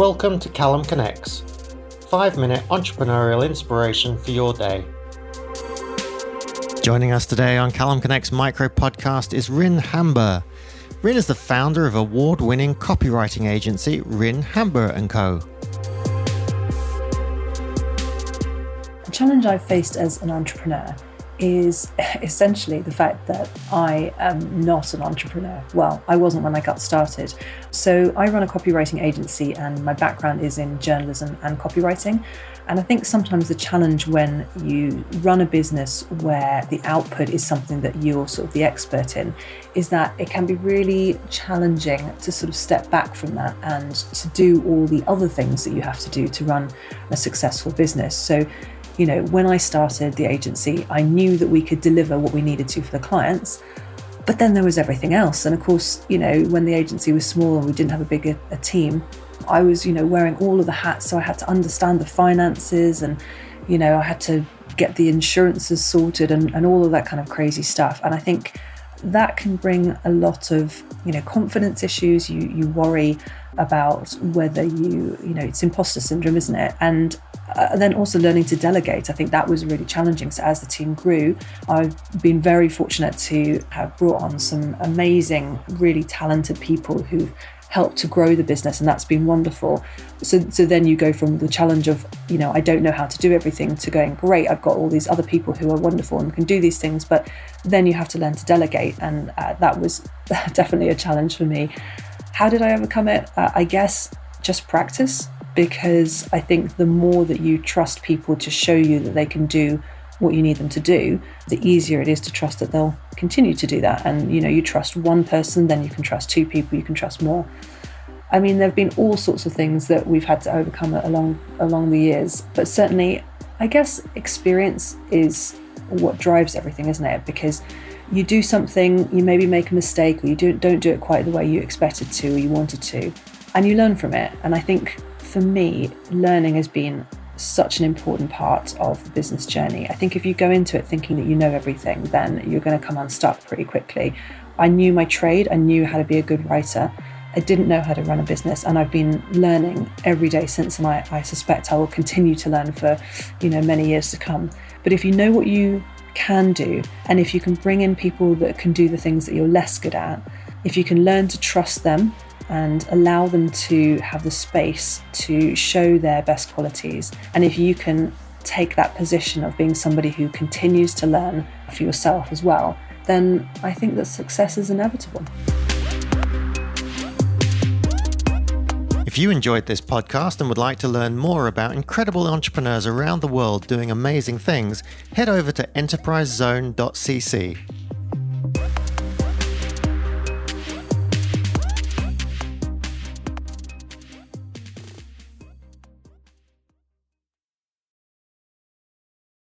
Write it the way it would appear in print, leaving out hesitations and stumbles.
Welcome to CallumConnects, 5-minute entrepreneurial inspiration for your day. Joining us today on CallumConnects Micro-Podcast is Rin Hamburgh. Rin is the founder of award-winning copywriting agency Rin Hamburgh & Co. The challenge I've faced as an entrepreneur is essentially the fact that I am not an entrepreneur. Well, I wasn't when I got started. So I run a copywriting agency and my background is in journalism and copywriting. And I think sometimes the challenge when you run a business where the output is something that you're sort of the expert in is that it can be really challenging to sort of step back from that and to do all the other things that you have to do to run a successful business. So when I started the agency, I knew that we could deliver what we needed to for the clients, but then there was everything else. And of course, when the agency was small and we didn't have a team, I was, wearing all of the hats. So I had to understand the finances and, I had to get the insurances sorted and all of that kind of crazy stuff. And I think that can bring a lot of, confidence issues. You worry about whether it's imposter syndrome, isn't it? And then also learning to delegate. I think that was really challenging. So as the team grew, I've been very fortunate to have brought on some amazing, really talented people who've helped to grow the business, and that's been wonderful. So then you go from the challenge of, I don't know how to do everything to going, great, I've got all these other people who are wonderful and can do these things, but then you have to learn to delegate, and that was definitely a challenge for me. How did I overcome it? I guess just practice, because I think the more that you trust people to show you that they can do what you need them to do, the easier it is to trust that they'll continue to do that. And you trust one person, then you can trust two people, you can trust more. I mean, there have been all sorts of things that we've had to overcome along the years, but certainly I guess experience is what drives everything, isn't it? Because you do something, you maybe make a mistake, or you don't do it quite the way you expected to or you wanted to, and you learn from it. And I think for me, learning has been such an important part of the business journey. I think if you go into it thinking that you know everything, then you're going to come unstuck pretty quickly. I knew my trade, I knew how to be a good writer. I didn't know how to run a business, and I've been learning every day since, and I suspect I will continue to learn for many years to come. But if you know what you can do, and if you can bring in people that can do the things that you're less good at, if you can learn to trust them and allow them to have the space to show their best qualities, and if you can take that position of being somebody who continues to learn for yourself as well, then I think that success is inevitable. If you enjoyed this podcast and would like to learn more about incredible entrepreneurs around the world doing amazing things, head over to enterprisezone.cc.